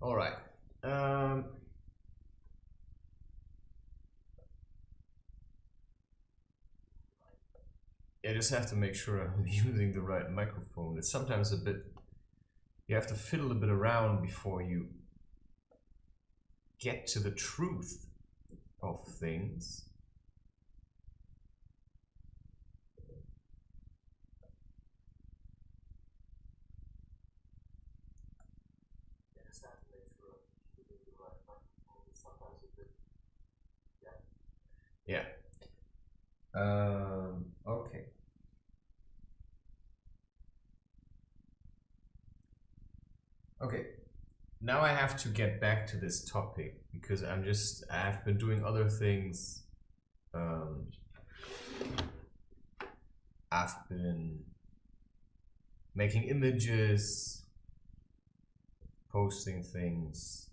All right. I just have to make sure I'm using the right microphone. It's sometimes a bit, you have to fiddle a bit around before you get to the truth of things. I just have to make sure I'm using the right microphone. It's sometimes a bit, yeah. Okay. Okay. Now I have to get back to this topic because I've been doing other things. I've been making images, posting things,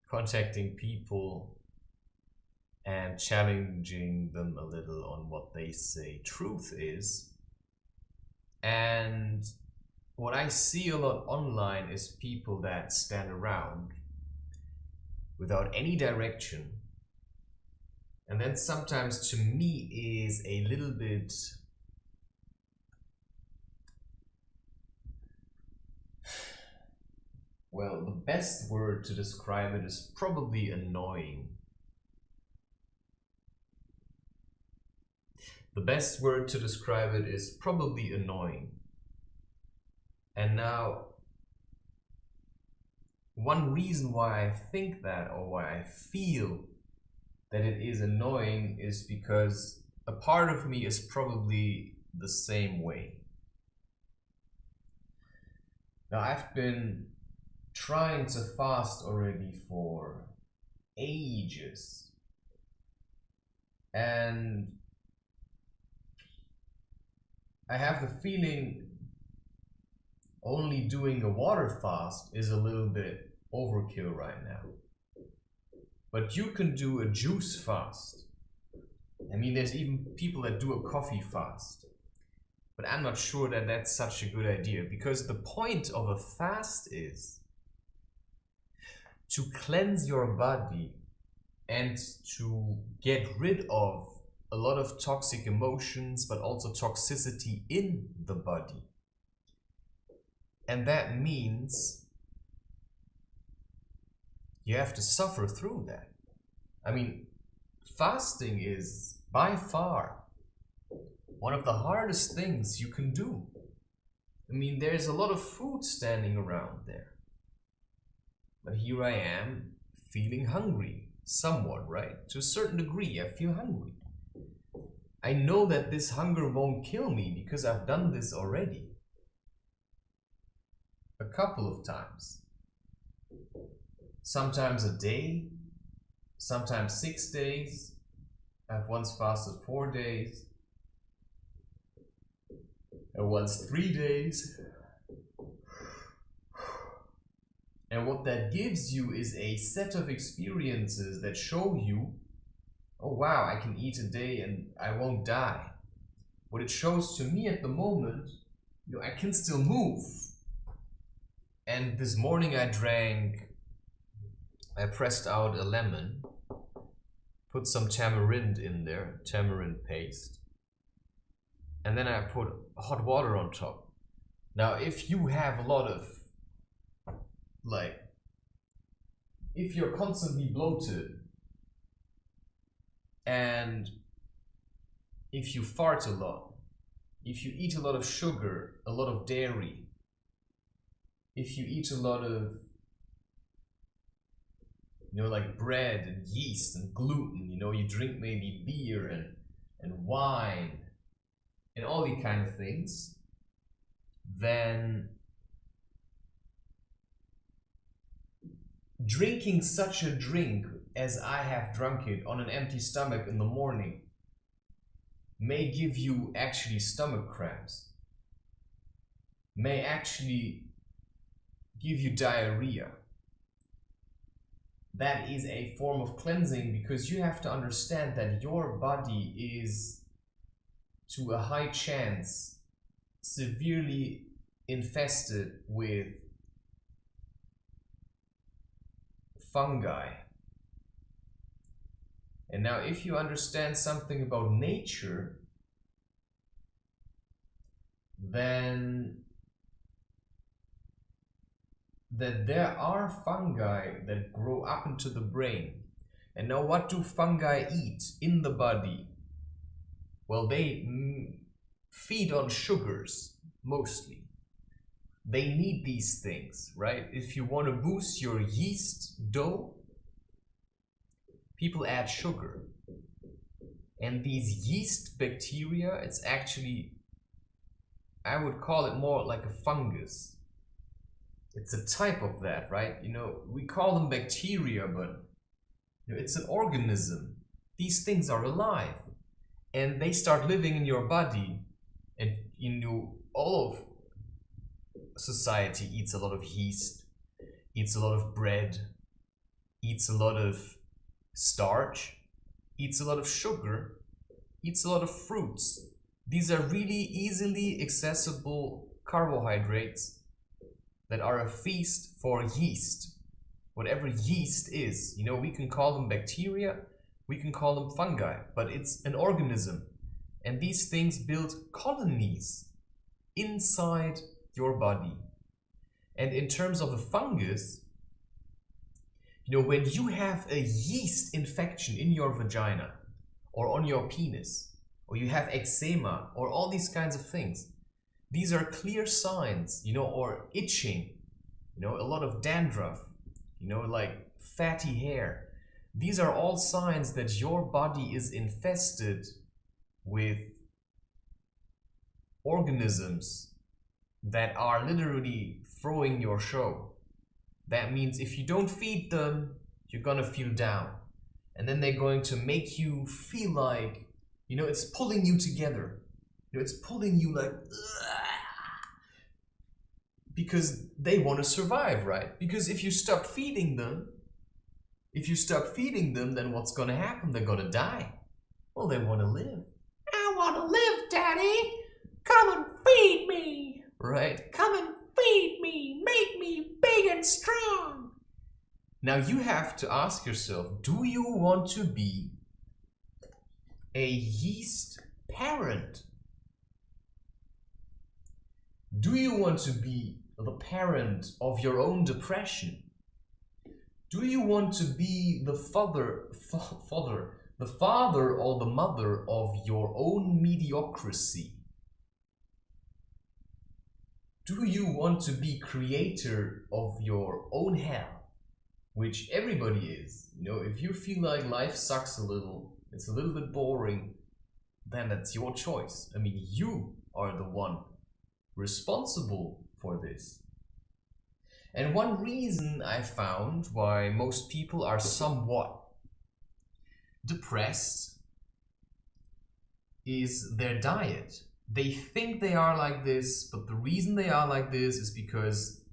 contacting people, and challenging them a little on what they say truth is. And what I see a lot online is people that stand around without any direction. And then sometimes to me is a little bit well, the best word to describe it is probably annoying. The best word to describe it is probably annoying. And now, one reason why I think that, or why I feel that it is annoying, is because a part of me is probably the same way. Now, I've been trying to fast already for ages. And I have the feeling only doing a water fast is a little bit overkill right now. But you can do a juice fast. I mean, there's even people that do a coffee fast. But I'm not sure that that's such a good idea, because the point of a fast is to cleanse your body and to get rid of a lot of toxic emotions, but also toxicity in the body. And that means you have to suffer through that. I mean, fasting is by far one of the hardest things you can do. I mean, there's a lot of food standing around there. But here I am feeling hungry, somewhat, right? To a certain degree, I feel hungry. I know that this hunger won't kill me because I've done this already. A couple of times. Sometimes a day, sometimes 6 days. I've once fasted 4 days. And once 3 days. And what that gives you is a set of experiences that show you, oh wow, I can eat a day and I won't die. What it shows to me at the moment, I can still move. And this morning I pressed out a lemon, put some tamarind in there, tamarind paste, and then I put hot water on top. Now, if you have a lot of, if you're constantly bloated, and if you fart a lot, if you eat a lot of sugar, a lot of dairy, if you eat a lot of, like bread and yeast and gluten, you drink maybe beer and wine and all these kind of things, then drinking such a drink as I have drunk it on an empty stomach in the morning may give you actually stomach cramps, may actually give you diarrhea. That is a form of cleansing, because you have to understand that your body is, to a high chance, severely infested with fungi. And now if you understand something about nature, then that there are fungi that grow up into the brain. And now what do fungi eat in the body? Well, they feed on sugars, mostly. They need these things, right? If you want to boost your yeast dough, people add sugar. And these yeast bacteria, it's actually, I would call it more like a fungus. It's a type of that, right? You know, we call them bacteria, but you know, it's an organism. These things are alive. And they start living in your body. And you know, all of society eats a lot of yeast, eats a lot of bread, eats a lot of starch, eats a lot of sugar, eats a lot of fruits. These are really easily accessible carbohydrates that are a feast for yeast. Whatever yeast is, you know, we can call them bacteria, we can call them fungi, but it's an organism. And these things build colonies inside your body. And in terms of a fungus, you know, when you have a yeast infection in your vagina or on your penis, or you have eczema or all these kinds of things, these are clear signs, you know, or itching, you know, a lot of dandruff, you know, like fatty hair. These are all signs that your body is infested with organisms that are literally throwing your show. That means if you don't feed them, you're gonna feel down. And then they're going to make you feel like, you know, it's pulling you together. You know, it's pulling you like, because they want to survive, right? Because if you stop feeding them, then what's gonna happen? They're gonna die. Well, they want to live. I want to live, Daddy. Come and feed me. Right? Come and feed me. Make me big and strong. Now you have to ask yourself, do you want to be a yeast parent? Do you want to be the parent of your own depression? Do you want to be the father or the mother of your own mediocrity? Do you want to be creator of your own hell? Which everybody is. You know, if you feel like life sucks a little, it's a little bit boring, then that's your choice. I mean, you are the one responsible for this. And one reason I found why most people are somewhat depressed is their diet. They think they are like this, but the reason they are like this is because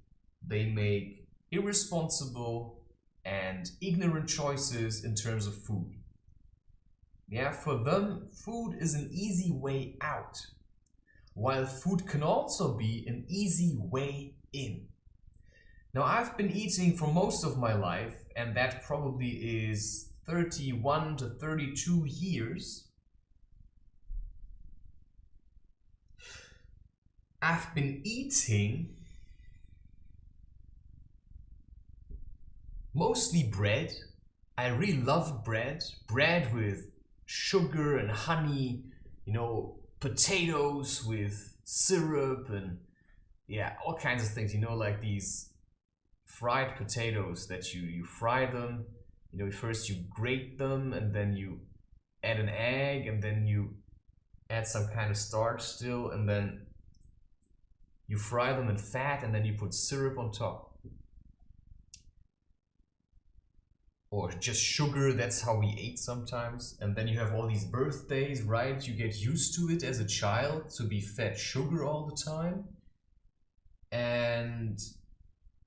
they make irresponsible and ignorant choices in terms of food. Yeah, for them, food is an easy way out, while food can also be an easy way in. Now, I've been eating for most of my life, and that probably is 31 to 32 years. I've been eating mostly bread. I really love bread. Bread with sugar and honey, you know, potatoes with syrup and yeah, all kinds of things, you know, like these fried potatoes that you fry them, you know, first you grate them and then you add an egg and then you add some kind of starch still and then you fry them in fat and then you put syrup on top. Or just sugar, that's how we ate sometimes. And then you have all these birthdays, right? You get used to it as a child to be fed sugar all the time. And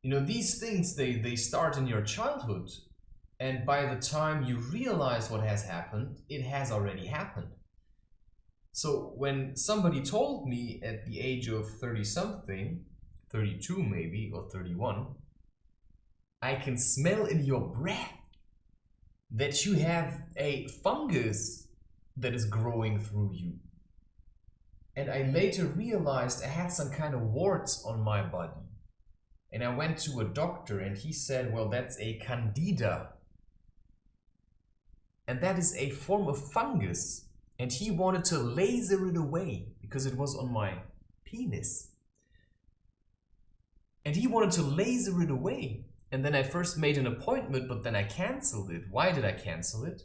you know, these things, they start in your childhood. And by the time you realize what has happened, it has already happened. So when somebody told me at the age of 30 something, 32 maybe, or 31, I can smell in your breath that you have a fungus that is growing through you. And I later realized I had some kind of warts on my body. And I went to a doctor and he said, well, that's a candida. And that is a form of fungus. And he wanted to laser it away because it was on my penis. And he wanted to laser it away. And then I first made an appointment, but then I canceled it. Why did I cancel it?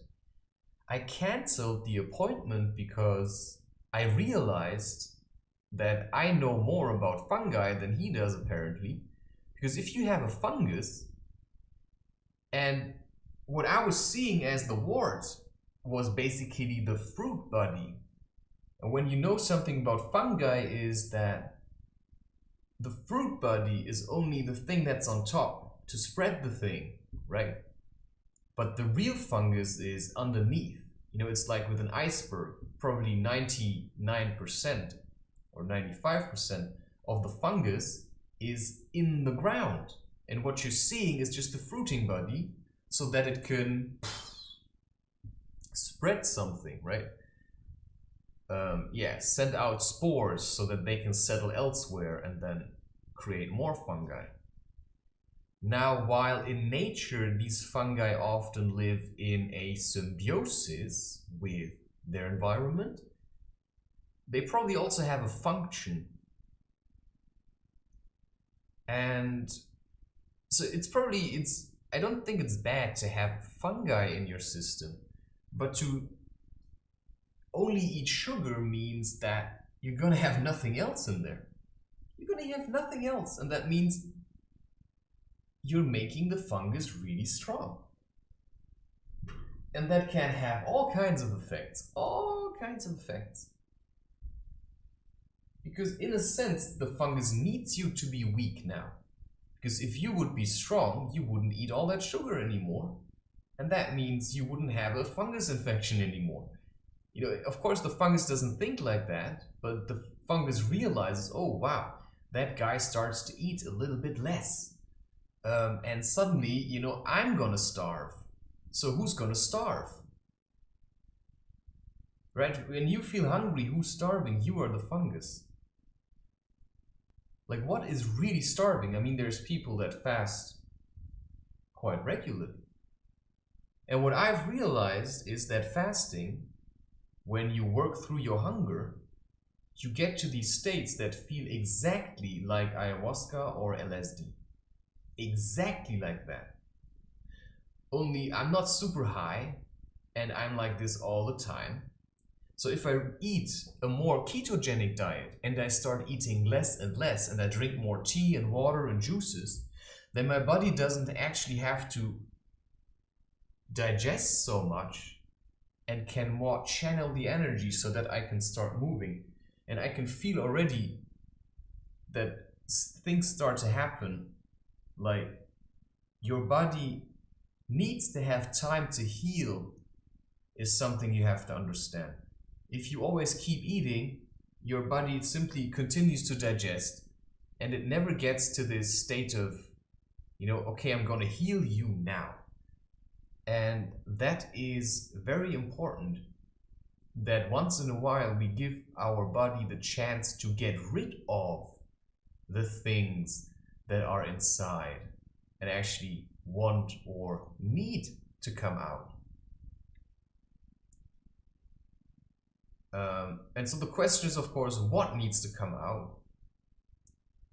I canceled the appointment because I realized that I know more about fungi than he does, apparently. Because if you have a fungus, and what I was seeing as the wart was basically the fruit body. And when you know something about fungi is that the fruit body is only the thing that's on top to spread the thing, right? But the real fungus is underneath. You know, it's like with an iceberg, probably 99% or 95% of the fungus is in the ground. And what you're seeing is just the fruiting body so that it can spread something, right? Yeah, send out spores so that they can settle elsewhere and then create more fungi. Now, while in nature these fungi often live in a symbiosis with their environment, they probably also have a function. And so I don't think it's bad to have fungi in your system, but to only eat sugar means that you're gonna have nothing else in there. You're gonna have nothing else, and that means you're making the fungus really strong. And that can have all kinds of effects. Because in a sense, the fungus needs you to be weak now. Because if you would be strong, you wouldn't eat all that sugar anymore. And that means you wouldn't have a fungus infection anymore. You know, of course, the fungus doesn't think like that, but the fungus realizes, oh, wow, that guy starts to eat a little bit less. And suddenly, you know, I'm gonna starve. So who's gonna starve? Right? When you feel hungry, who's starving? You are the fungus. Like, what is really starving? I mean, there's people that fast quite regularly. And what I've realized is that fasting, when you work through your hunger, you get to these states that feel exactly like ayahuasca or LSD. Exactly like that. Only I'm not super high and I'm like this all the time. So if I eat a more ketogenic diet and I start eating less and less and I drink more tea and water and juices, then my body doesn't actually have to digest so much and can more channel the energy so that I can start moving. And I can feel already that things start to happen, like your body needs to have time to heal is something you have to understand. If you always keep eating, your body simply continues to digest and it never gets to this state of, you know, okay, I'm gonna heal you now. And that is very important, that once in a while we give our body the chance to get rid of the things that are inside and actually want or need to come out. And so the question is, of course, what needs to come out?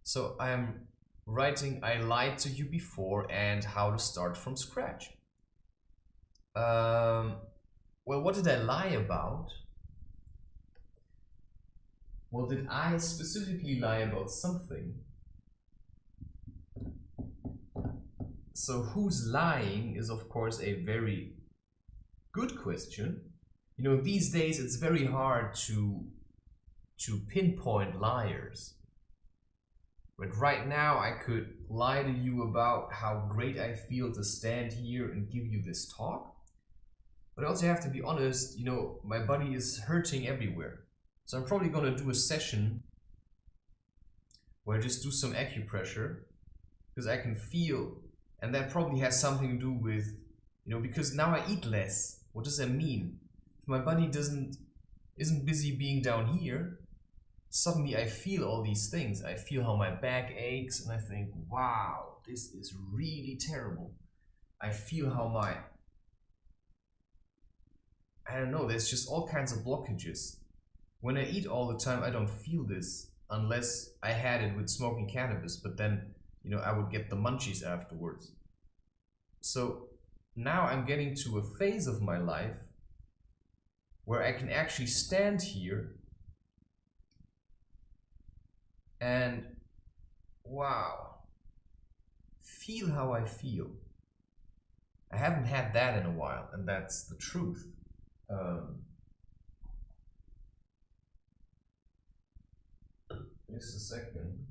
So I am writing I lied to you before and how to start from scratch. Well, what did I lie about? Well, did I specifically lie about something? So who's lying is, of course, a very good question. You know, these days it's very hard to pinpoint liars. But right now I could lie to you about how great I feel to stand here and give you this talk. But I also have to be honest, you know, my body is hurting everywhere. So I'm probably gonna do a session where I just do some acupressure because I can feel And that probably has something to do with, you know, because now I eat less. What does that mean? If my body isn't busy being down here, suddenly I feel all these things. I feel how my back aches and I think, wow, this is really terrible. I feel how I don't know, there's just all kinds of blockages. When I eat all the time, I don't feel this unless I had it with smoking cannabis, but then, you know, I would get the munchies afterwards. So now I'm getting to a phase of my life where I can actually stand here and, wow, feel how I feel. I haven't had that in a while, and that's the truth. Just a second.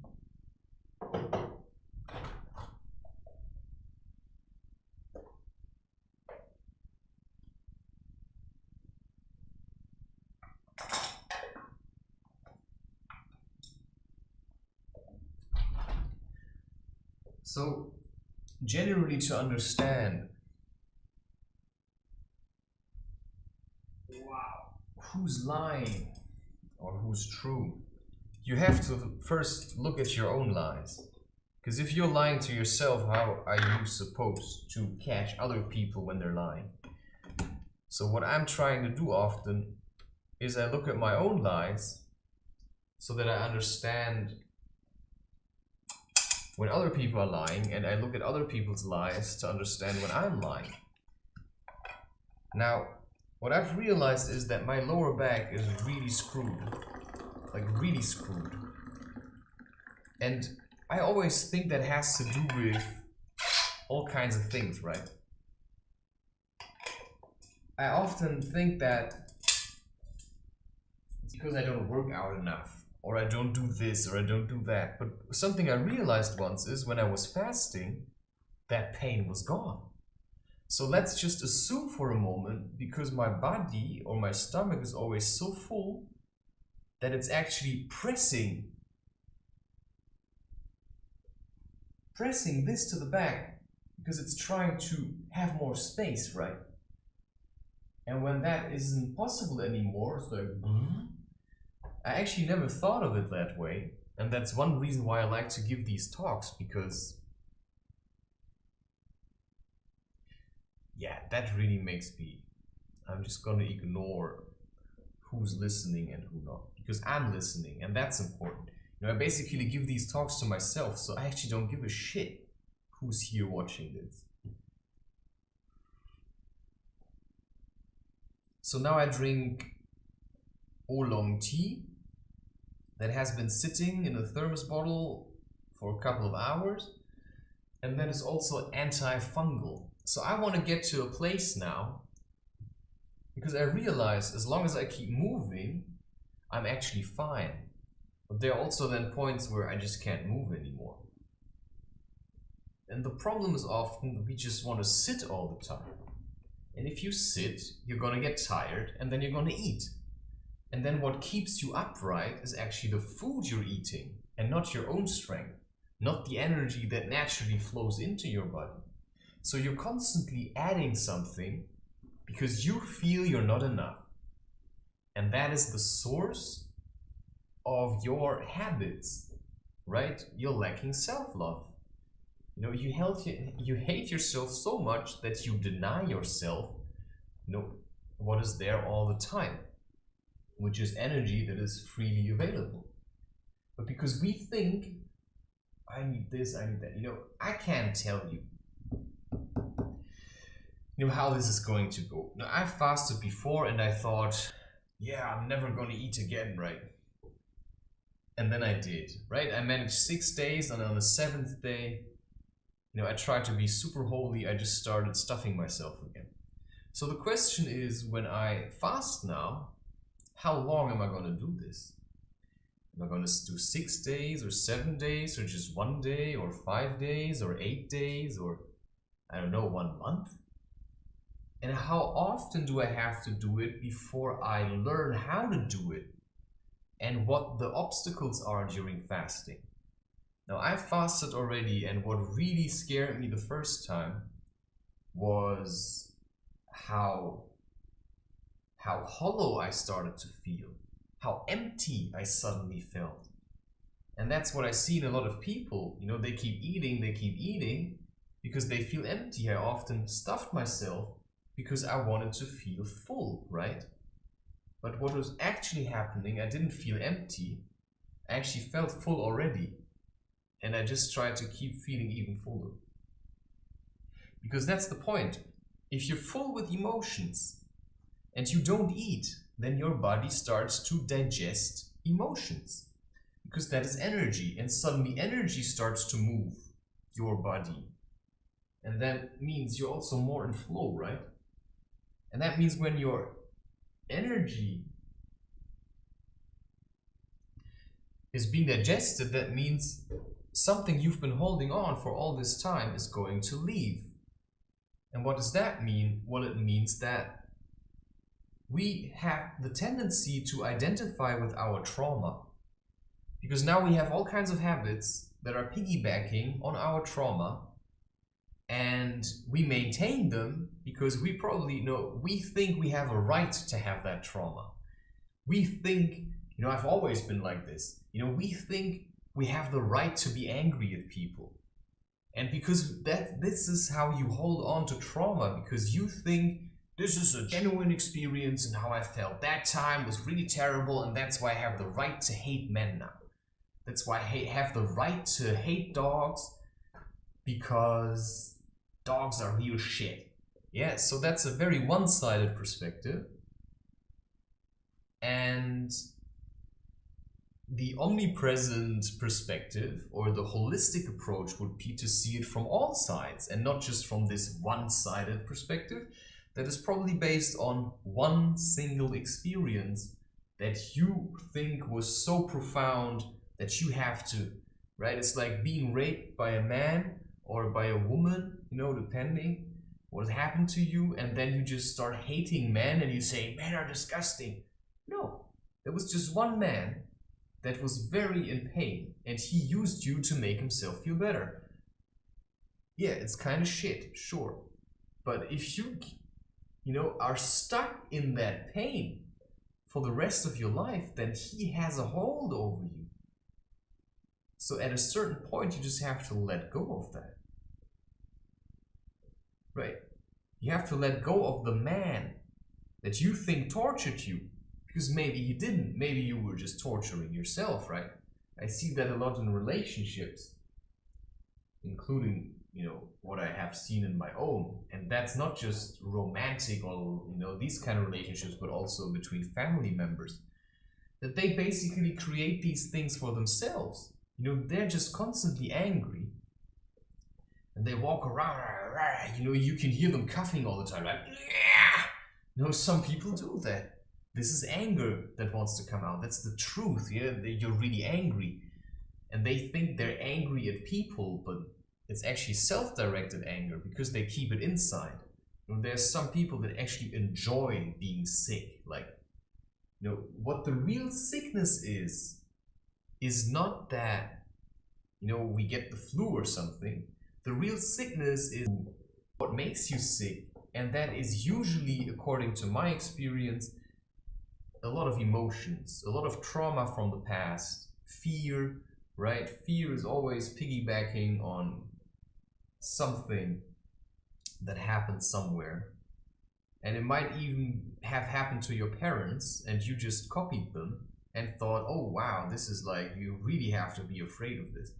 So, generally, to understand, wow, who's lying or who's true, you have to first look at your own lies. Because if you're lying to yourself, how are you supposed to catch other people when they're lying? So what I'm trying to do often is I look at my own lies so that I understand when other people are lying, and I look at other people's lies to understand when I'm lying. Now, what I've realized is that my lower back is really screwed. Like really screwed. And I always think that has to do with all kinds of things, right? I often think that it's because I don't work out enough, or I don't do this, or I don't do that. But something I realized once is when I was fasting, that pain was gone. So let's just assume for a moment, because my body or my stomach is always so full, that it's actually pressing this to the back because it's trying to have more space, right? And when that isn't possible anymore, it's like, I actually never thought of it that way. And that's one reason why I like to give these talks, because yeah, that really makes me, I'm just gonna ignore who's listening and who not, because I'm listening, and that's important. You know, I basically give these talks to myself, so I actually don't give a shit who's here watching this. So now I drink oolong tea that has been sitting in a thermos bottle for a couple of hours, and that is also antifungal. So I want to get to a place now, because I realize as long as I keep moving, I'm actually fine. But there are also then points where I just can't move anymore. And the problem is often that we just want to sit all the time. And if you sit, you're gonna get tired, and then you're gonna eat. And then what keeps you upright is actually the food you're eating, and not your own strength, not the energy that naturally flows into your body. So you're constantly adding something because you feel you're not enough. And that is the source of your habits, right? You're lacking self-love. You know, you hate yourself so much that you deny yourself, you know, what is there all the time, which is energy that is freely available. But because we think, I need this, I need that, you know, I can't tell you, you know, how this is going to go. Now, I fasted before and I thought, yeah, I'm never going to eat again, right? And then I did, right? I managed 6 days, and on the 7th day, you know, I tried to be super holy. I just started stuffing myself again. So the question is, when I fast now, how long am I going to do this? Am I going to do 6 days or 7 days or just 1 day or 5 days or 8 days or, I don't know, 1 month? And how often do I have to do it before I learn how to do it? And what the obstacles are during fasting? Now, I fasted already, and what really scared me the first time was how hollow I started to feel, how empty I suddenly felt. And that's what I see in a lot of people. You know, they keep eating because they feel empty. I often stuffed myself because I wanted to feel full, right? But what was actually happening, I didn't feel empty. I actually felt full already. And I just tried to keep feeling even fuller. Because that's the point. If you're full with emotions and you don't eat, then your body starts to digest emotions. Because that is energy, and suddenly energy starts to move your body. And that means you're also more in flow, right? And that means when your energy is being digested, that means something you've been holding on for all this time is going to leave. And what does that mean? Well, it means that we have the tendency to identify with our trauma. Because now we have all kinds of habits that are piggybacking on our trauma, and we maintain them because we probably know, we think we have a right to have that trauma. We think, I've always been like this. We think we have the right to be angry at people. And because this is how you hold on to trauma, because you think this is a genuine experience and how I felt that time was really terrible, and that's why I have the right to hate men now. That's why I have the right to hate dogs, because dogs are real shit. Yeah, so that's a very one-sided perspective. And the omnipresent perspective, or the holistic approach, would be to see it from all sides and not just from this one-sided perspective that is probably based on one single experience that you think was so profound that you have to, right? It's like being raped by a man or by a woman, depending what happened to you, and then you just start hating men and you say, men are disgusting. No, there was just one man that was very in pain, and he used you to make himself feel better. Yeah, it's kind of shit, sure. But if you, are stuck in that pain for the rest of your life, then he has a hold over you. So at a certain point, you just have to let go of that. Right? You have to let go of the man that you think tortured you. Because maybe he didn't. Maybe you were just torturing yourself, right? I see that a lot in relationships, including, what I have seen in my own. And that's not just romantic or, these kind of relationships, but also between family members. That they basically create these things for themselves. They're just constantly angry. And they walk around, you can hear them coughing all the time, like, some people do that. This is anger that wants to come out. That's the truth. Yeah, you're really angry. And they think they're angry at people, but it's actually self-directed anger because they keep it inside. There's some people that actually enjoy being sick. Like, what the real sickness is not that, we get the flu or something. The real sickness is what makes you sick. And that is usually, according to my experience, a lot of emotions, a lot of trauma from the past, fear, right? Fear is always piggybacking on something that happened somewhere. And it might even have happened to your parents and you just copied them and thought, oh wow, this is like, you really have to be afraid of this.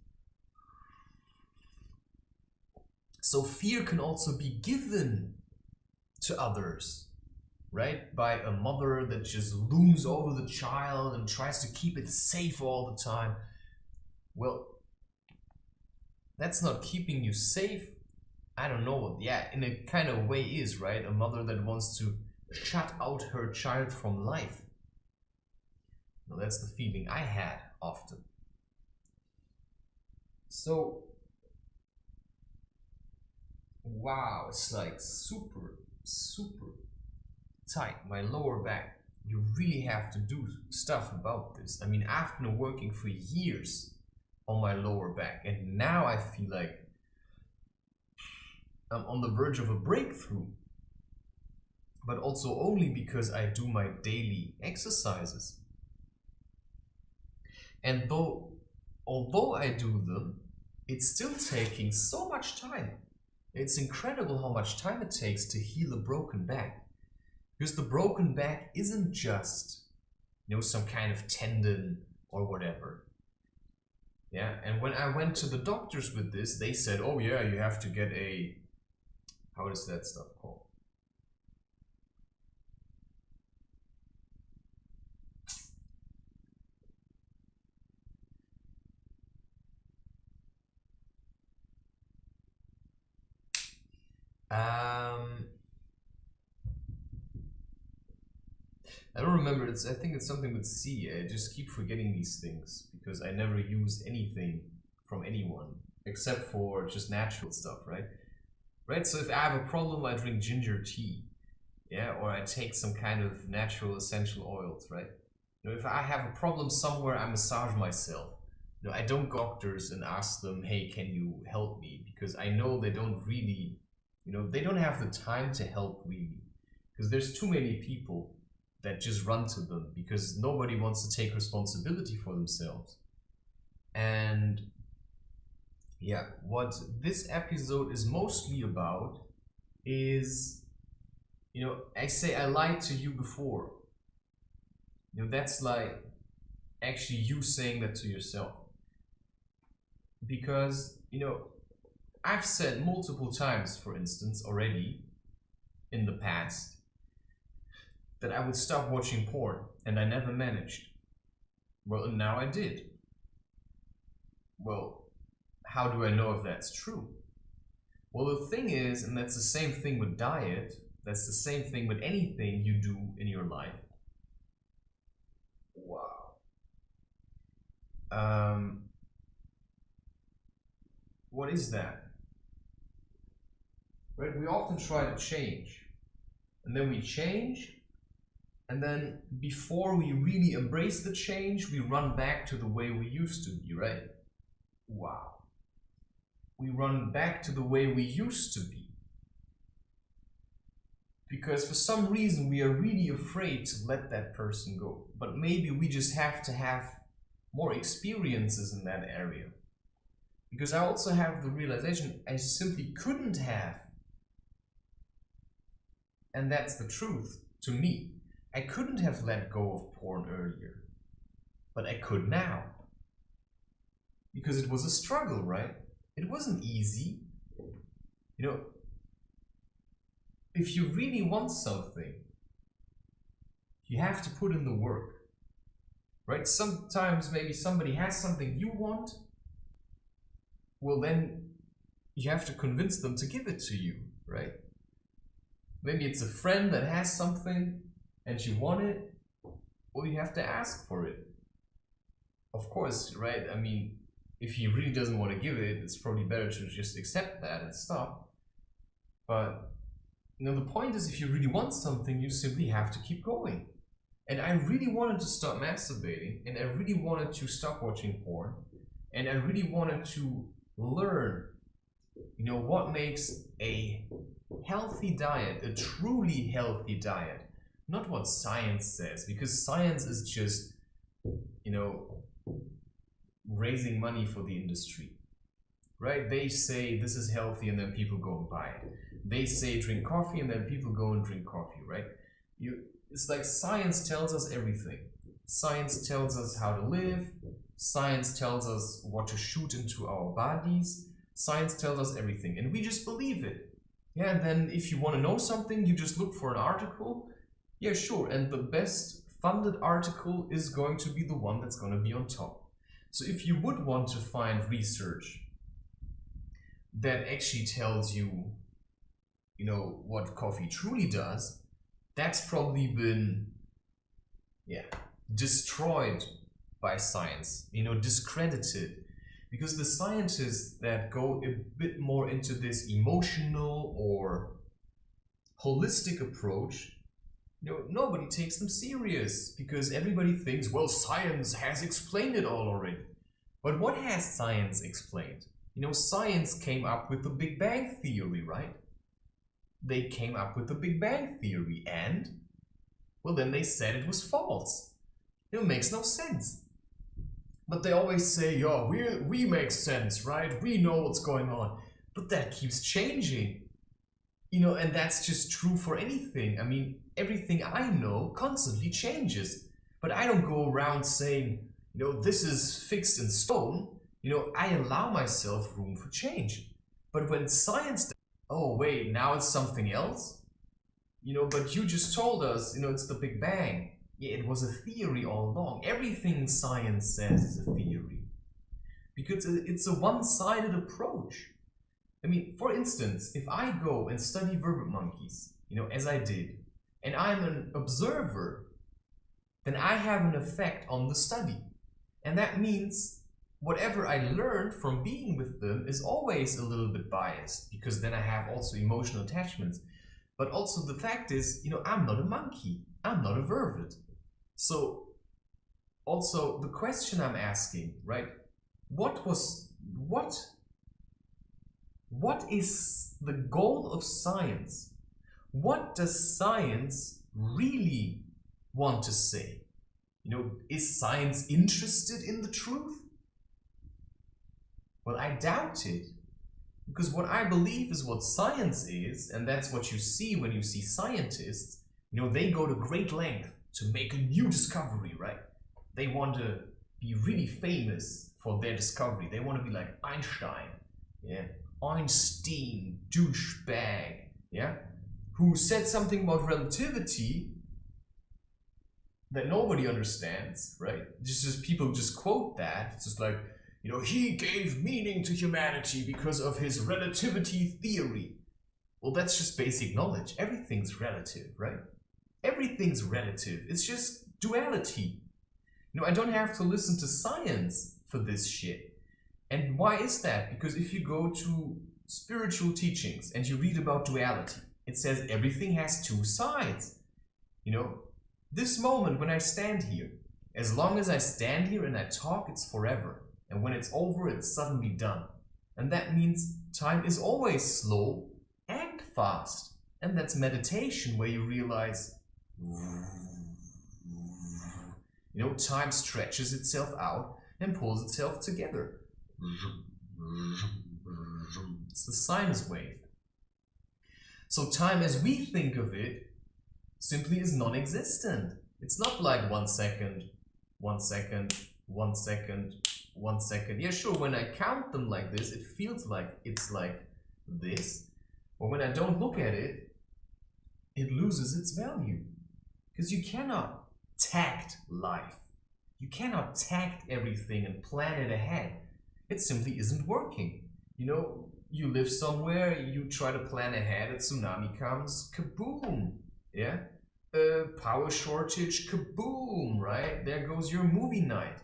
So fear can also be given to others. Right? By a mother that just looms over the child and tries to keep it safe all the time. Well, that's not keeping you safe. I don't know what, in a kind of way is, right? A mother that wants to shut out her child from life. Well, that's the feeling I had often. So, wow, it's like super tight, my lower back. You really have to do stuff about this. I mean, I've been working for years on my lower back, and now I feel like I'm on the verge of a breakthrough. But also only because I do my daily exercises. And although I do them, it's still taking so much time. It's incredible how much time it takes to heal a broken back. Because the broken back isn't just, some kind of tendon or whatever. Yeah, and when I went to the doctors with this, they said, oh yeah, you have to get a, how is that stuff called? I don't remember. I think it's something with C. I just keep forgetting these things because I never use anything from anyone except for just natural stuff, right? Right. So if I have a problem, I drink ginger tea, yeah, or I take some kind of natural essential oils, right? If I have a problem somewhere, I massage myself. I don't go to doctors and ask them, hey, can you help me? Because I know they don't really, they don't have the time to help really. Because there's too many people that just run to them because nobody wants to take responsibility for themselves. And yeah, what this episode is mostly about is, I say I lied to you before. That's like actually you saying that to yourself. Because, I've said multiple times, for instance, already in the past, that I would stop watching porn, and I never managed. Well, now I did. Well, how do I know if that's true? Well, the thing is, and that's the same thing with diet, that's the same thing with anything you do in your life. Wow. What is that? Right? We often try to change, and then we change, and then before we really embrace the change, we run back to the way we used to be, right? Wow. We run back to the way we used to be. Because for some reason we are really afraid to let that person go. But maybe we just have to have more experiences in that area. Because I also have the realization I simply couldn't have. And that's the truth to me. I couldn't have let go of porn earlier. But I could now. Because it was a struggle, right? It wasn't easy. If you really want something, you have to put in the work. Right? Sometimes maybe somebody has something you want. Well, then you have to convince them to give it to you, right? Maybe it's a friend that has something and you want it. Well, you have to ask for it. Of course, right? I mean, if he really doesn't want to give it, it's probably better to just accept that and stop. But, the point is, if you really want something, you simply have to keep going. And I really wanted to stop masturbating, and I really wanted to stop watching porn, and I really wanted to learn, what makes a healthy diet, a truly healthy diet. Not what science says, because science is just, raising money for the industry, right? They say this is healthy and then people go and buy it. They say drink coffee and then people go and drink coffee, right? It's like science tells us everything. Science tells us how to live. Science tells us what to shoot into our bodies. Science tells us everything and we just believe it. Yeah, and then if you want to know something, you just look for an article. Yeah, sure, and the best funded article is going to be the one that's going to be on top. So if you would want to find research that actually tells you, what coffee truly does, that's probably been, destroyed by science, discredited. Because the scientists that go a bit more into this emotional or holistic approach, nobody takes them serious because everybody thinks, well, science has explained it all already. But what has science explained? You know, science came up with the Big Bang Theory, right? They came up with the Big Bang Theory and, well, then they said it was false. It makes no sense. But they always say, yo, we make sense, right? We know what's going on. But that keeps changing. You know, and that's just true for anything. I mean, everything I know constantly changes. But I don't go around saying, you know, this is fixed in stone. You know, I allow myself room for change. But when science, oh wait, now it's something else? You know, but you just told us, you know, it's the Big Bang. Yeah, it was a theory all along. Everything science says is a theory. Because it's a one-sided approach. I mean, for instance, if I go and study vervet monkeys, you know, as I did, and I'm an observer, then I have an effect on the study. And that means whatever I learned from being with them is always a little bit biased, because then I have also emotional attachments. But also the fact is, you know, I'm not a monkey. I'm not a vervet. So also the question I'm asking, right? What is the goal of science? What does science really want to say? You know, is science interested in the truth? Well, I doubt it. Because what I believe is what science is, and that's what you see when you see scientists, you know, they go to great length to make a new discovery, right? They want to be really famous for their discovery. They want to be like Einstein, yeah? Einstein, douchebag, yeah? Who said something about relativity that nobody understands, right? Just people just quote that. It's just like, you know, he gave meaning to humanity because of his relativity theory. Well, that's just basic knowledge. Everything's relative, right? Everything's relative. It's just duality. You know, I don't have to listen to science for this shit. And why is that? Because if you go to spiritual teachings and you read about duality, it says everything has two sides. You know, this moment when I stand here, as long as I stand here and I talk, it's forever. And when it's over, it's suddenly done. And that means time is always slow and fast. And that's meditation, where you realize, you know, time stretches itself out and pulls itself together. It's the sinus wave. So time as we think of it simply is non-existent. It's not like 1 second, 1 second, 1 second, 1 second. Yeah, sure, when I count them like this, it feels like it's like this. But when I don't look at it, it loses its value. Because you cannot tact life. You cannot tact everything and plan it ahead. It simply isn't working. You know, you live somewhere, you try to plan ahead, a tsunami comes, kaboom, yeah? Power shortage, kaboom, right? There goes your movie night.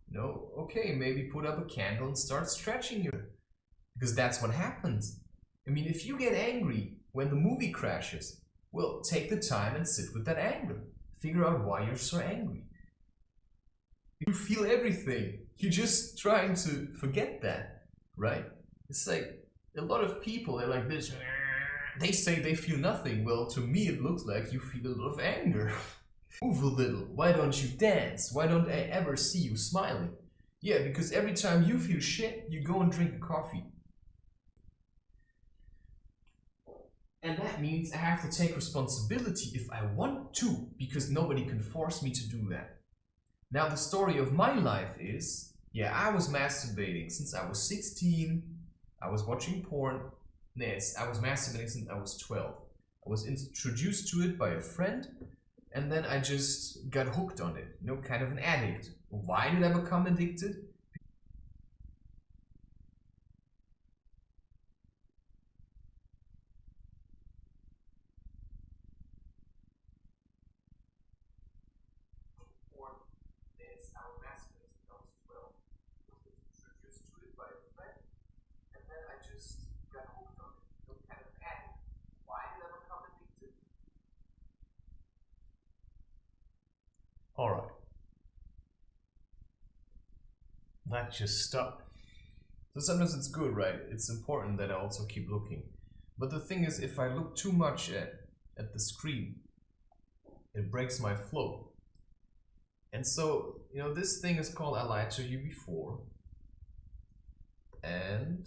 You know, okay, maybe put up a candle and start stretching your... Because that's what happens. I mean, if you get angry when the movie crashes, well, take the time and sit with that anger. Figure out why you're so angry. You feel everything. You're just trying to forget that, right? It's like a lot of people, they're like this. They say they feel nothing. Well, to me, it looks like you feel a lot of anger. Move a little. Why don't you dance? Why don't I ever see you smiling? Yeah, because every time you feel shit, you go and drink a coffee. And that means I have to take responsibility if I want to, because nobody can force me to do that. Now, the story of my life is, yeah, I was masturbating since I was 16. I was watching porn. Yes, I was masturbating since I was 12. I was introduced to it by a friend, and then I just got hooked on it. You know, kind of an addict. Why did I become addicted? All right. Not just stop. So sometimes it's good, right? It's important that I also keep looking. But the thing is, if I look too much at the screen, it breaks my flow. And so, you know, this thing is called I lied to you before. And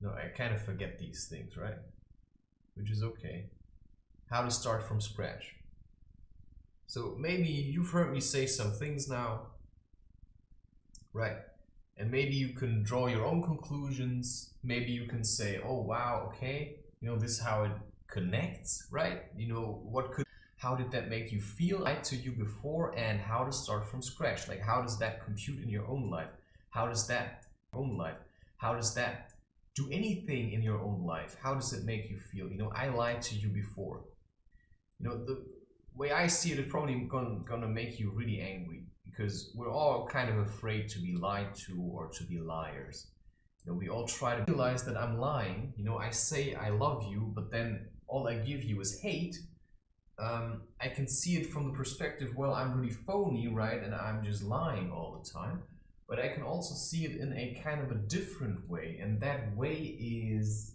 no, I kind of forget these things, right? Which is okay. How to start from scratch. So maybe you've heard me say some things now, right? And maybe you can draw your own conclusions. Maybe you can say, oh wow, okay, you know, this is how it connects, right? You know, how did that make you feel? I lied to you before, and how to start from scratch. Like, how does that compute in your own life? How does that do anything in your own life? How does it make you feel? You know, I lied to you before. You know, the way I see it is probably gonna make you really angry, because we're all kind of afraid to be lied to or to be liars. You know, we all try to realize that I'm lying. You know, I say I love you, but then all I give you is hate. I can see it from the perspective, well, I'm really phony, right? And I'm just lying all the time. But I can also see it in a kind of a different way. And that way is,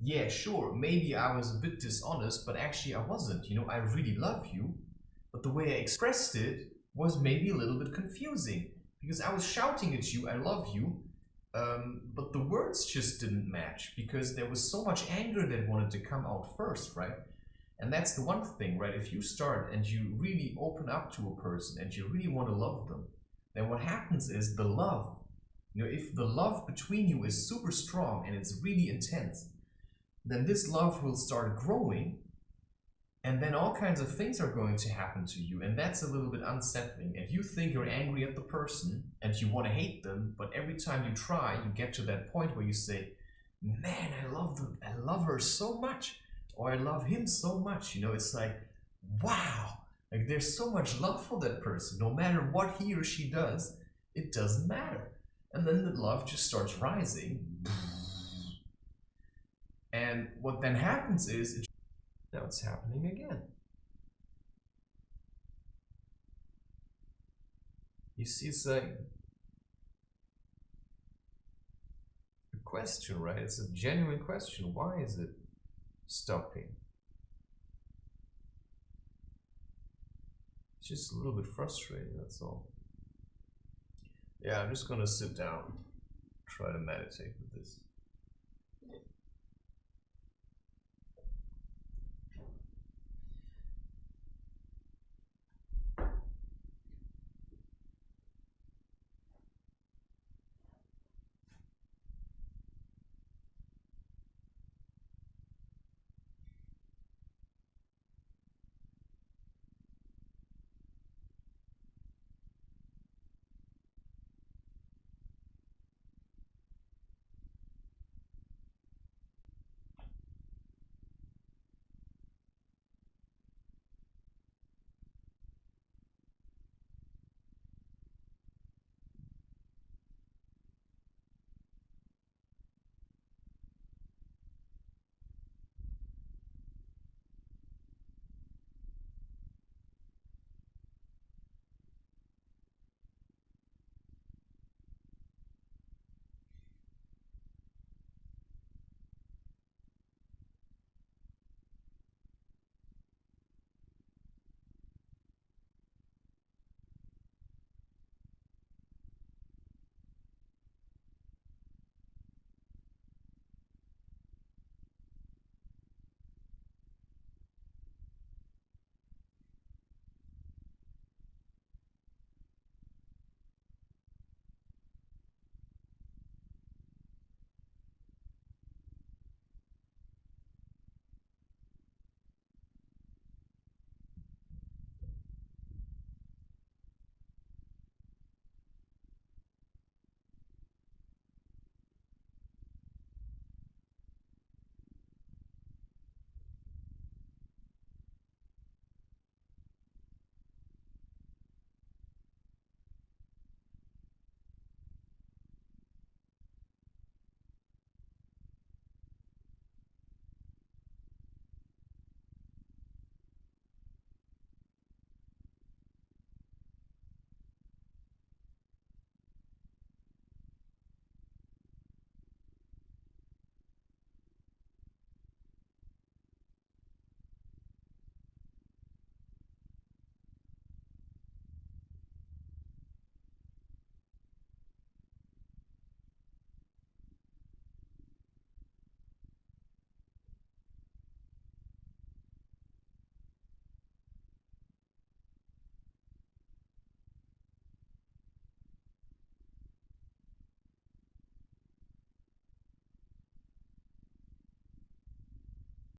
yeah, sure, maybe I was a bit dishonest, but actually I wasn't. You know, I really love you. But the way I expressed it was maybe a little bit confusing. Because I was shouting at you, I love you. But the words just didn't match, because there was so much anger that wanted to come out first, right? And that's the one thing, right? If you start and you really open up to a person and you really want to love them, then what happens is the love, you know, if the love between you is super strong and it's really intense, then this love will start growing, and then all kinds of things are going to happen to you, and that's a little bit unsettling. And you think you're angry at the person and you want to hate them, but every time you try, you get to that point where you say, man, I love her so much, or I love him so much. You know, it's like, wow, like there's so much love for that person. No matter what he or she does, it doesn't matter. And then the love just starts rising. And what then happens is, now it's happening again. You see, it's like a question, right? It's a genuine question. Why is it stopping? It's just a little bit frustrating, that's all. Yeah, I'm just gonna sit down, try to meditate with this.